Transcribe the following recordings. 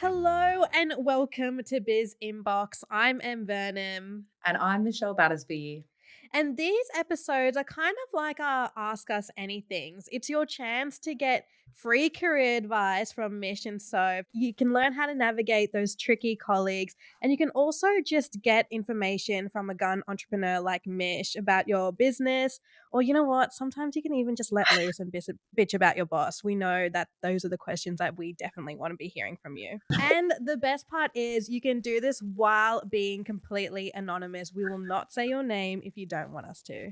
Hello and welcome to BIZ Inbox. I'm Vernem. And I'm Michelle Battersby. And these episodes are kind of like our Ask Us Anythings. It's your chance to get free career advice from Mish and So. You can learn how to navigate those tricky colleagues, and you can also just get information from a gun entrepreneur like Mish about your business. Or you know what? Sometimes you can even just let loose and bitch about your boss. We know that those are the questions that we definitely want to be hearing from you. And the best part is you can do this while being completely anonymous. We will not say your name if you don't want us to.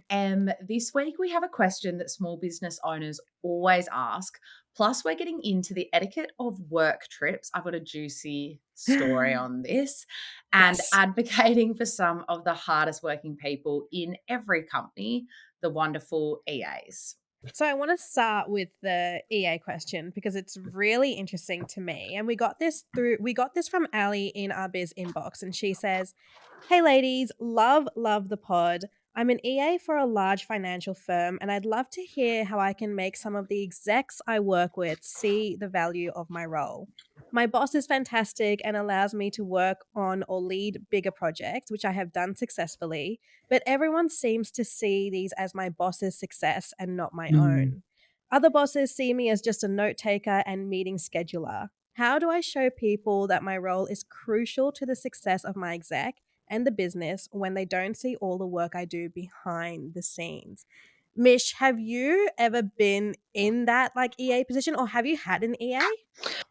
This week we have a question that small business owners always ask. Plus, we're getting into the etiquette of work trips. I've got a juicy story on this and Yes. advocating for some of the hardest working people in every company, the wonderful EAs. So I want to start with the EA question because it's really interesting to me. And we got this from Ali in our biz inbox, and she says, "Hey ladies, love the pod. I'm an EA for a large financial firm, and I'd love to hear how I can make some of the execs I work with see the value of my role. My boss is fantastic and allows me to work on or lead bigger projects, which I have done successfully, but everyone seems to see these as my boss's success and not my Mm. own. Other bosses see me as just a note taker and meeting scheduler. How do I show people that my role is crucial to the success of my exec and the business when they don't see all the work I do behind the scenes?" Mish, have you ever been in that like EA position, or have you had an EA?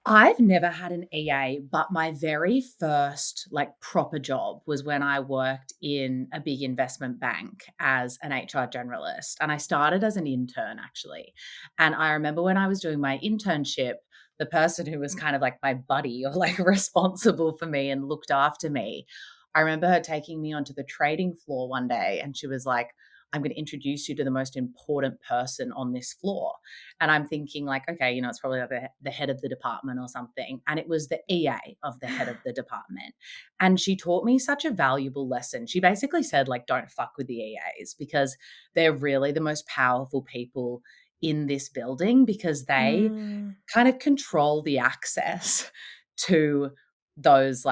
I've never had an EA, but my very first proper job was when I worked in a big investment bank as an HR generalist. And I started as an intern actually. And I remember when I was doing my internship, the person who was kind of like my buddy or like responsible for me and looked after me, I remember her taking me onto the trading floor one day and she was like, "I'm going to introduce you to the most important person on this floor." And I'm thinking like, okay, it's probably like the head of the department or something. And it was the EA of the head of the department. And she taught me such a valuable lesson. She basically said, like, don't fuck with the EAs because they're really the most powerful people in this building because they Mm, kind of control the access to those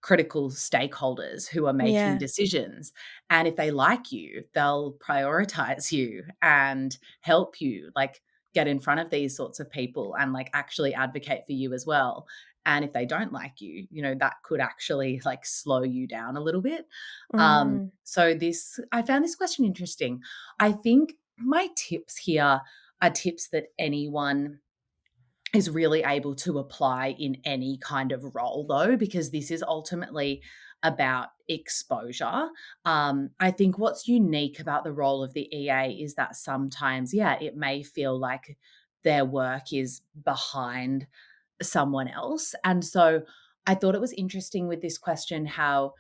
critical stakeholders who are making yeah, decisions. And if they like you, they'll prioritize you and help you get in front of these sorts of people and actually advocate for you as well. And if they don't like you, that could actually slow you down a little bit. mm, So I found this question interesting. I think my tips here are tips that anyone is really able to apply in any kind of role, though, because this is ultimately about exposure. I think what's unique about the role of the EA is that sometimes, yeah, it may feel like their work is behind someone else. And so I thought it was interesting with this question how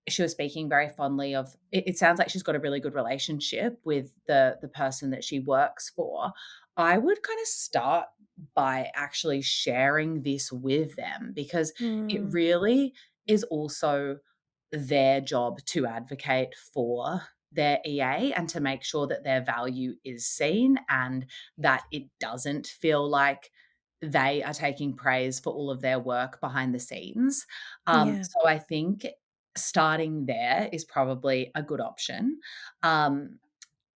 she was speaking very fondly of it sounds like she's got a really good relationship with the person that she works for. I would kind of start by actually sharing this with them because it mm, really is also their job to advocate for their EA and to make sure that their value is seen and that it doesn't feel like they are taking praise for all of their work behind the scenes. yeah. So I think starting there is probably a good option. Um,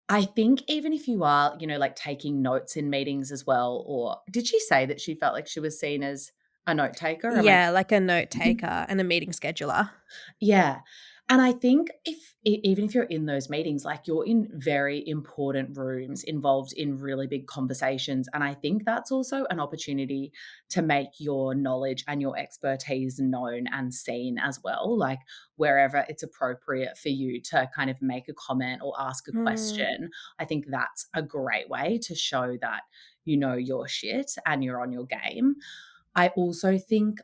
I think even if you are, taking notes in meetings as well, or did she say that she felt like she was seen as a note taker? Am I Yeah, like a note taker and a meeting scheduler. Yeah. And I think if even if you're in those meetings, you're in very important rooms involved in really big conversations. And I think that's also an opportunity to make your knowledge and your expertise known and seen as well. Like wherever it's appropriate for you to kind of make a comment or ask a Mm, question, I think that's a great way to show that you know your shit and you're on your game. I also think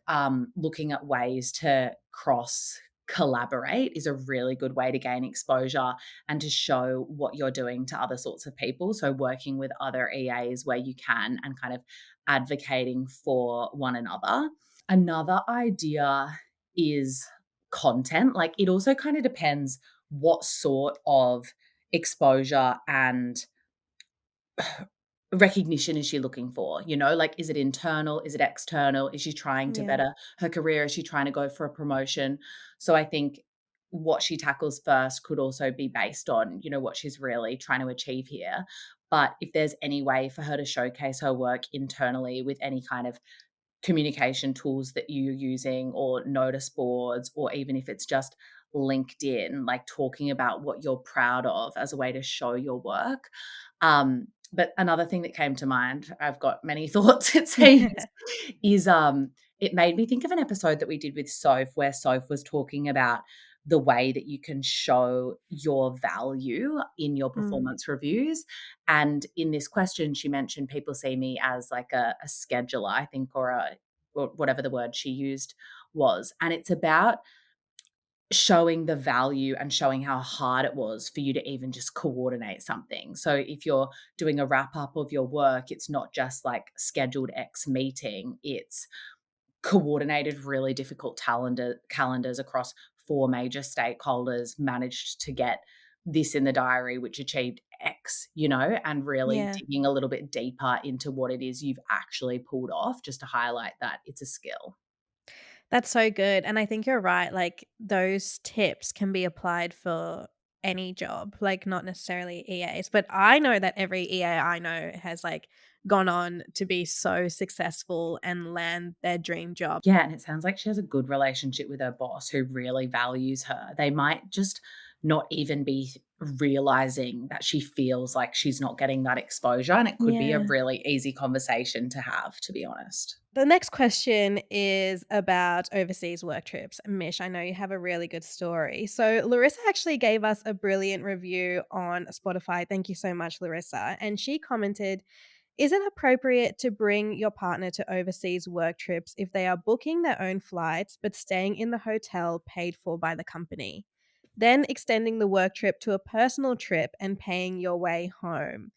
looking at ways to cross collaborate is a really good way to gain exposure and to show what you're doing to other sorts of people. So, working with other EAs where you can and kind of advocating for one another. Another idea is content. Like, it also kind of depends what sort of exposure and recognition is she looking for? Like, is it internal? Is it external? Is she trying to Yeah. better her career? Is she trying to go for a promotion? So I think what she tackles first could also be based on, what she's really trying to achieve here. But if there's any way for her to showcase her work internally with any kind of communication tools that you're using, or notice boards, or even if it's just LinkedIn, like talking about what you're proud of as a way to show your work. But another thing that came to mind, I've got many thoughts, it seems, is it made me think of an episode that we did with Soph, where Soph was talking about the way that you can show your value in your Mm. performance reviews. And in this question, she mentioned people see me as like a scheduler, I think, or whatever the word she used was. And it's about showing the value and showing how hard it was for you to even just coordinate something. So if you're doing a wrap up of your work, it's not just like scheduled X meeting, it's coordinated really difficult calendars across four major stakeholders, managed to get this in the diary, which achieved X, and really Yeah. digging a little bit deeper into what it is you've actually pulled off, just to highlight that it's a skill. That's so good, and I think you're right, like, those tips can be applied for any job, like, not necessarily EAs, but I know that every EA I know has, like, gone on to be so successful and land their dream job. Yeah, and it sounds like she has a good relationship with her boss who really values her. They might just not even be realizing that she feels like she's not getting that exposure, and it could be a Yeah. really easy conversation to have, to be honest. The next question is about overseas work trips. Mish, I know you have a really good story. So, Larissa actually gave us a brilliant review on Spotify. Thank you so much, Larissa. And she commented, is it appropriate to bring your partner to overseas work trips if they are booking their own flights but staying in the hotel paid for by the company? Then extending the work trip to a personal trip and paying your way home.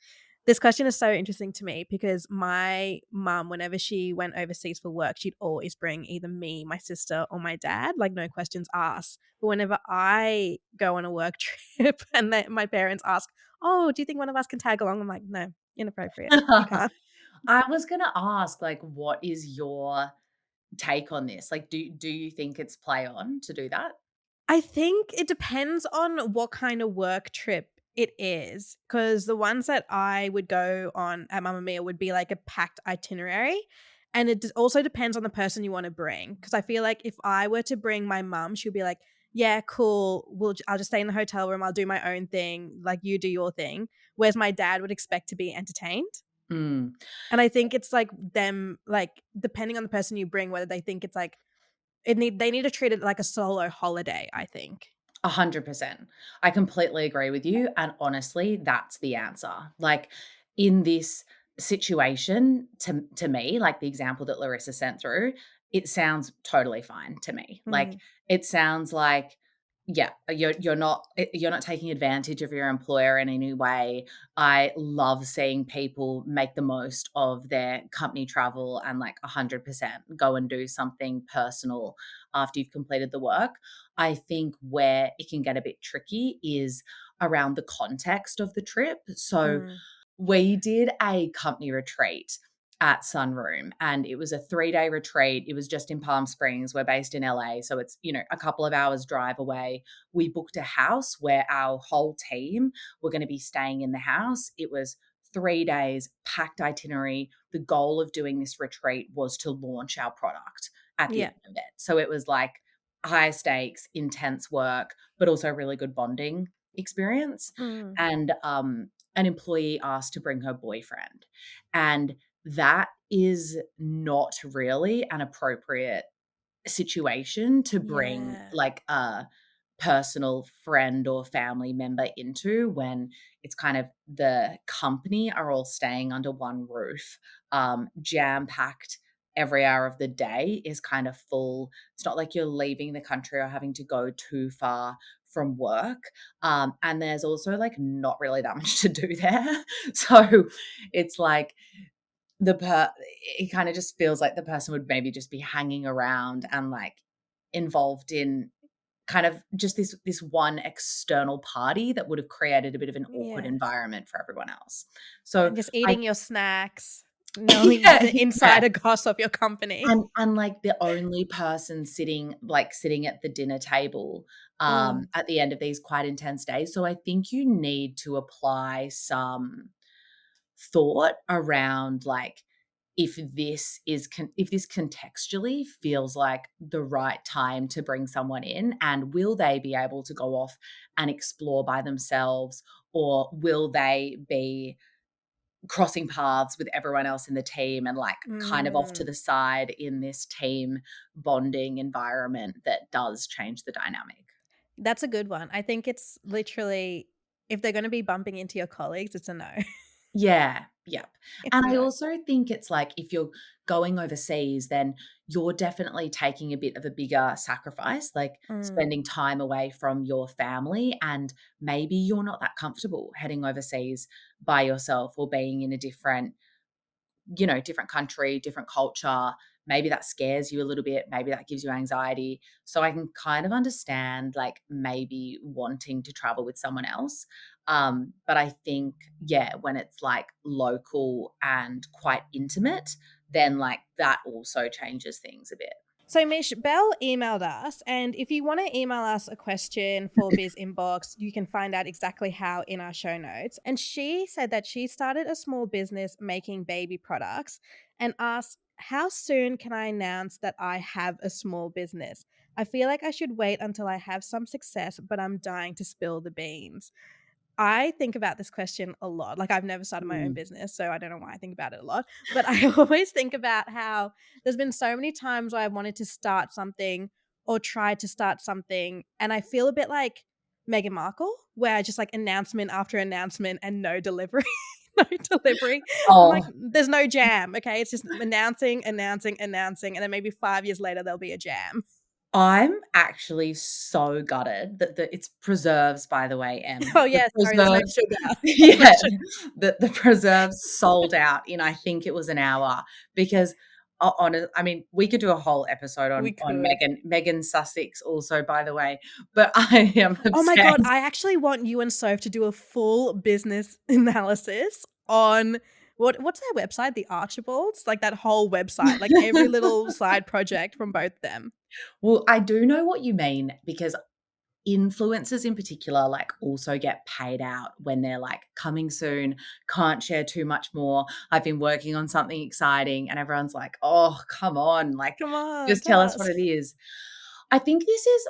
This question is so interesting to me because my mum, whenever she went overseas for work, she'd always bring either me, my sister, or my dad, like no questions asked. But whenever I go on a work trip and my parents ask, "Oh, do you think one of us can tag along?" I'm like, "No, inappropriate. You can't." I was gonna ask, like, what is your take on this? Like, do you think it's play on to do that? I think it depends on what kind of work trip it is, because the ones that I would go on at Mamma Mia would be like a packed itinerary, and it also depends on the person you wanna bring. Because I feel like if I were to bring my mum, she'd be like, "Yeah, cool, I'll just stay in the hotel room, I'll do my own thing, like, you do your thing," whereas my dad would expect to be entertained, Mm. and I think it's, like, them like, depending on the person you bring, whether they think it's, like, they need to treat it like a solo holiday, I think. 100%. I completely agree with you, and honestly, that's the answer. Like, in this situation, to me, like the example that Larissa sent through, it sounds totally fine to me. Like, Mm. it sounds like, yeah, you're not taking advantage of your employer in any way. I love seeing people make the most of their company travel and, like, 100% go and do something personal after you've completed the work. I think where it can get a bit tricky is around the context of the trip. So Mm. we did a company retreat at Sunroom, and it was a 3-day retreat. It was just in Palm Springs. We're based in LA, so it's, a couple of hours drive away. We booked a house where our whole team were going to be staying in the house. It was 3 days, packed itinerary. The goal of doing this retreat was to launch our product at the Yeah. end of it. So it was like high stakes, intense work, but also really good bonding experience. Mm. And an employee asked to bring her boyfriend. And that is not really an appropriate situation to bring Yeah. like a personal friend or family member into, when it's kind of the company are all staying under one roof, jam packed. Every hour of the day is kind of full. It's not like you're leaving the country or having to go too far from work. And there's also like not really that much to do there. So it's like it kind of just feels like the person would maybe just be hanging around and like involved in kind of just this one external party that would have created a bit of an awkward Yeah. environment for everyone else. So And just I eating your snacks, knowing yeah, the yeah. insider gossip of your company. And, like, the only person sitting at the dinner table, Mm. at the end of these quite intense days. So I think you need to apply some thought around, like, if this contextually feels like the right time to bring someone in, and will they be able to go off and explore by themselves, or will they be crossing paths with everyone else in the team and, like, kind of off to Mm. the side in this team bonding environment that does change the dynamic. That's a good one. I think it's literally if they're gonna be bumping into your colleagues, it's a no. Yeah, yep. It's And a I no. also think it's like if you're going overseas, then you're definitely taking a bit of a bigger sacrifice, like Mm. spending time away from your family, and maybe you're not that comfortable heading overseas by yourself or being in a different country, different culture. Maybe that scares you a little bit. Maybe that gives you anxiety. So I can kind of understand like maybe wanting to travel with someone else. But I think, yeah, when it's like local and quite intimate, then like that also changes things a bit. So, Mish, Belle emailed us, and if you want to email us a question for BIZ Inbox, you can find out exactly how in our show notes. And she said that she started a small business making baby products and asked, how soon can I announce that I have a small business? I feel like I should wait until I have some success, but I'm dying to spill the beans. I think about this question a lot. Like, I've never started my own Mm. business, so I don't know why I think about it a lot. But I always think about how there's been so many times where I wanted to start something or tried to start something, and I feel a bit like Meghan Markle, where I just like announcement after announcement and no delivery. No delivery. I'm like, Oh, there's no jam. Okay. It's just announcing, announcing, announcing. And then maybe 5 years later, there'll be a jam. I'm actually so gutted that it's preserves, by the way, Oh, The yeah. Sorry. There's no preserves sugar. There's no yeah, sugar. the preserves sold out in, I think it was an hour because I mean, we could do a whole episode We on could. Megan Sussex also, by the way, but I am Oh my god, obsessed. I actually want you and Soph to do a full business analysis on what's their website? The Archibalds? Like that whole website, like every little side project from both them. Well, I do know what you mean because influencers in particular, like, also get paid out when they're like, "Coming soon, can't share too much more. I've been working on something exciting," and everyone's like, "Oh, come on, like, Come on, just tell tell us what us. it is." I think this is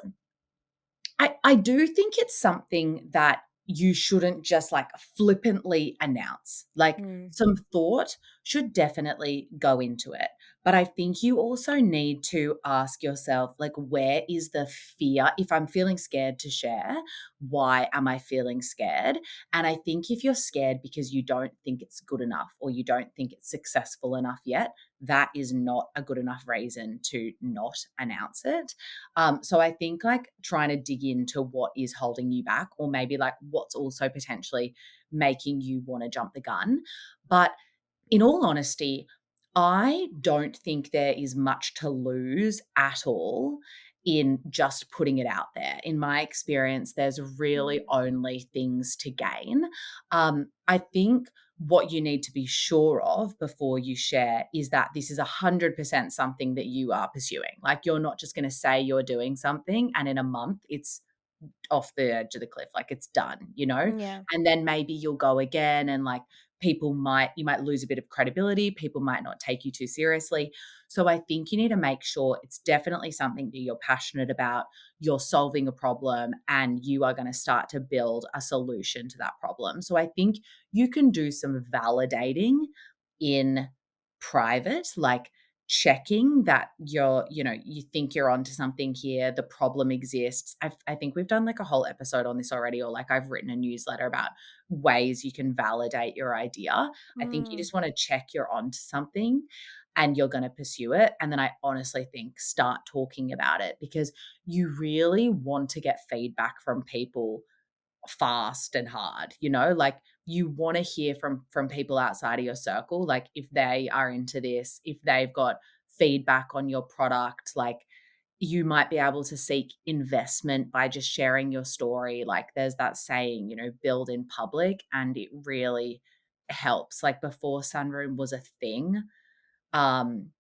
I do think it's something that you shouldn't just, like, flippantly announce. Like, Mm, some thought should definitely go into it, but I think you also need to ask yourself, like, where is the fear? If I'm feeling scared to share, why am I feeling scared? And I think if you're scared because you don't think it's good enough or you don't think it's successful enough yet, that is not a good enough reason to not announce it. So I think like trying to dig into what is holding you back, or maybe like what's also potentially making you want to jump the gun. But in all honesty, I don't think there is much to lose at all in just putting it out there. In my experience, there's really mm, only things to gain. I think what you need to be sure of before you share is that this is 100% something that you are pursuing. Like, you're not just going to say you're doing something and in a month it's off the edge of the cliff, like it's done, you know? yeah. And then maybe you'll go again and like you might lose a bit of credibility, people might not take you too seriously. So I think you need to make sure it's definitely something that you're passionate about, you're solving a problem and you are going to start to build a solution to that problem. So I think you can do some validating in private, like checking that you think you're onto something here, the problem exists. I think we've done like a whole episode on this already, or like I've written a newsletter about ways you can validate your idea. I think you Mm. just want to check you're onto something and you're going to pursue it. And then I honestly think start talking about it, because you really want to get feedback from people fast and hard, like you want to hear from people outside of your circle, like if they are into this, if they've got feedback on your product, like you might be able to seek investment by just sharing your story. Like there's that saying, build in public, and it really helps. Like before Sunroom was a thing, um,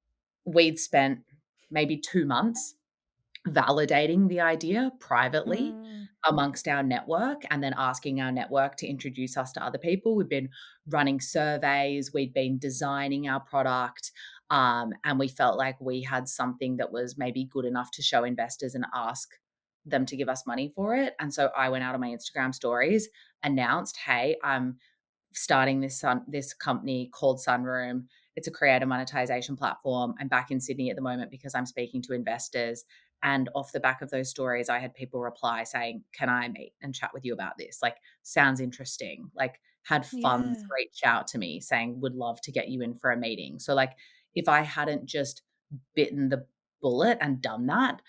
we'd spent maybe 2 months validating the idea privately Mm. amongst our network and then asking our network to introduce us to other people. We've been running surveys, we'd been designing our product, and we felt like we had something that was maybe good enough to show investors and ask them to give us money for it. And so I went out on my Instagram stories, announced, "Hey, I'm starting this company called Sunroom. It's a creator monetization platform. I'm back in Sydney at the moment because I'm speaking to investors." And off the back of those stories, I had people reply saying, "Can I meet and chat with you about this? Like, sounds interesting." Like, had funds Yeah. reach out to me saying, "Would love to get you in for a meeting." So, like, if I hadn't just bitten the bullet and done that,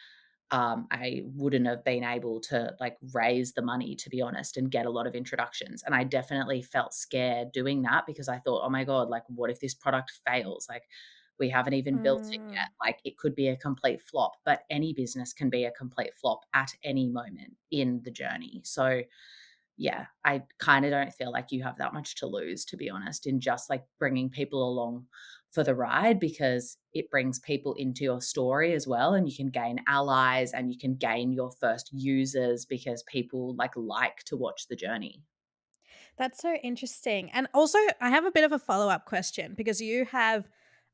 I wouldn't have been able to like raise the money, to be honest, and get a lot of introductions. And I definitely felt scared doing that because I thought, oh my God, like, what if this product fails? Like, we haven't even built it yet. Mm. Like, it could be a complete flop, but any business can be a complete flop at any moment in the journey. So, yeah, I kinda don't feel like you have that much to lose, to be honest, in just, like, bringing people along for the ride because it brings people into your story as well, and you can gain allies and you can gain your first users because people, like to watch the journey. That's so interesting. And also, I have a bit of a follow-up question because you have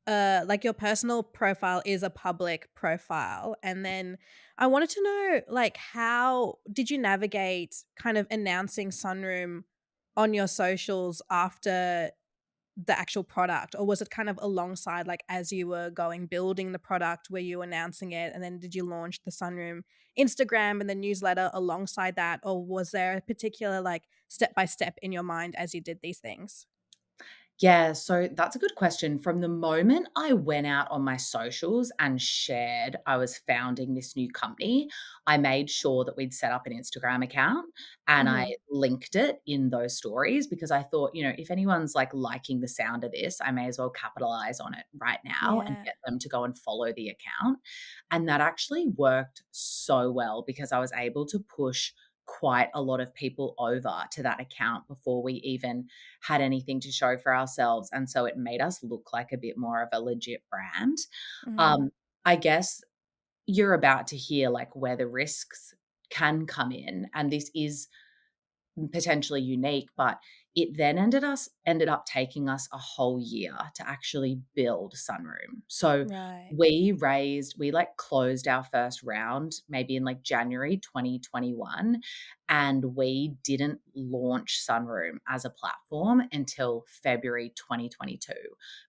like your personal profile is a public profile, and then I wanted to know like how did you navigate kind of announcing Sunroom on your socials after the actual product, or was it kind of alongside, like, as you were going building the product, were you announcing it, and then did you launch the Sunroom Instagram and the newsletter alongside that, or was there a particular, like, step by step in your mind as you did these things? Yeah, so that's a good question. From the moment I went out on my socials and shared I was founding this new company, I made sure that we'd set up an Instagram account and I Mhm. linked it in those stories because I thought, if anyone's like liking the sound of this, I may as well capitalize on it right now and Yeah. get them to go and follow the account. And that actually worked so well because I was able to push quite a lot of people over to that account before we even had anything to show for ourselves, and so it made us look like a bit more of a legit brand. Mhm. Um, I guess you're about to hear, like, where the risks can come in, and this is potentially unique, but it then ended up taking us a whole year to actually build Sunroom. So Right. we like closed our first round maybe in like January 2021, and we didn't launch Sunroom as a platform until February 2022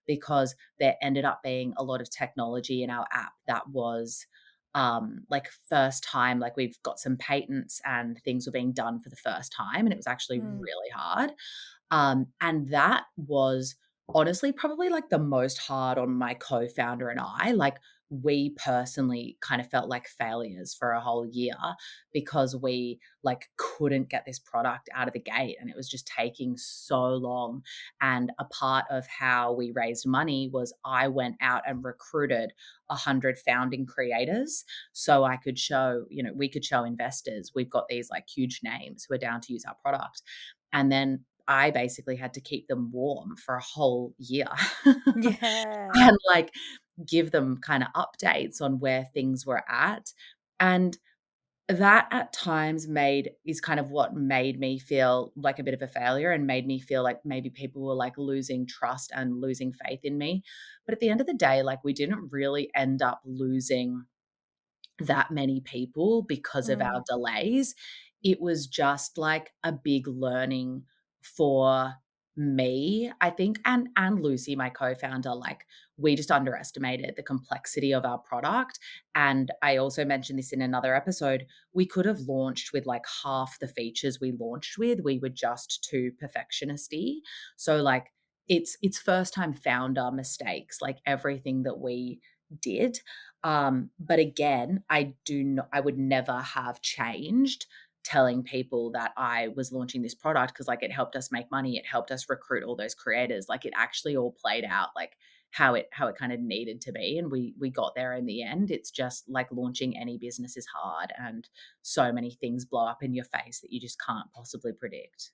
because there ended up being a lot of technology in our app that was like first time, like we've got some patents and things were being done for the first time, and it was actually Mm. really hard. And that was honestly probably like the most hard on my co-founder and I. Like, we personally kind of felt like failures for a whole year because we like couldn't get this product out of the gate and it was just taking so long. And a part of how we raised money was I went out and recruited 100 founding creators so I could show, we could show investors we've got these like huge names who are down to use our product. And then I basically had to keep them warm for a whole year Yeah. and, like, give them kinda updates on where things were at, and that at times made is kind of what made me feel like a bit of a failure and made me feel like maybe people were, like, losing trust and losing faith in me, but at the end of the day, like, we didn't really end up losing that many people because of our Mm. delays. It was just like a big learning for me, I think, and Lucy, my co-founder. Like, we just underestimated the complexity of our product. And I also mentioned this in another episode. We could have launched with like half the features we launched with. We were just too perfectionisty. So like it's first time founder mistakes, like everything that we did. But again, I would never have changed telling people that I was launching this product because like it helped us make money, it helped us recruit all those creators. Like it actually all played out like how it kind of needed to be, and we got there in the end. It's just like launching any business is hard, and so many things blow up in your face that you just can't possibly predict.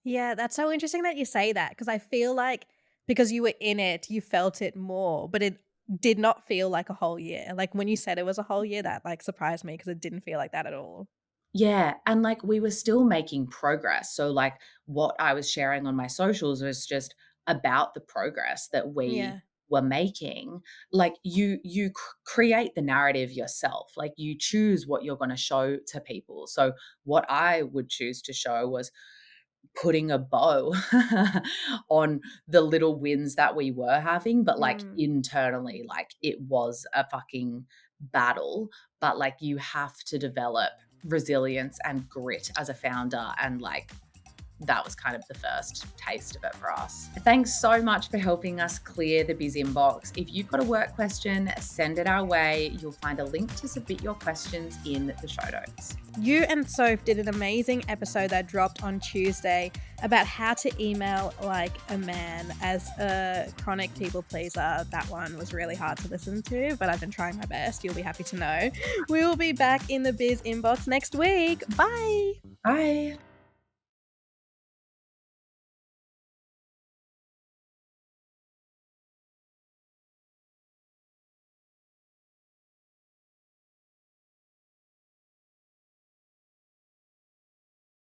Yeah, that's so interesting that you say that because I feel like because you were in it, you felt it more, but it did not feel like a whole year. Like, when you said it was a whole year, that, like, surprised me because it didn't feel like that at all. Yeah, and, like, we were still making progress, so, like, what I was sharing on my socials was just about the progress that we Yeah. were making. Like, you create the narrative yourself, like, you choose what you're gonna show to people. So, what I would choose to show was putting a bow on the little wins that we were having, but, like, Mm. internally, like, it was a fucking battle, but, like, you have to develop resilience and grit as a founder, and, like, that was kind of the first taste of it for us. Thanks so much for helping us clear the BIZ inbox. If you've got a work question, send it our way. You'll find a link to submit your questions in the show notes. You and Soph did an amazing episode that dropped on Tuesday about how to email like a man as a chronic people pleaser. That one was really hard to listen to, but I've been trying my best. You'll be happy to know. We will be back in the Biz inbox next week. Bye. Bye.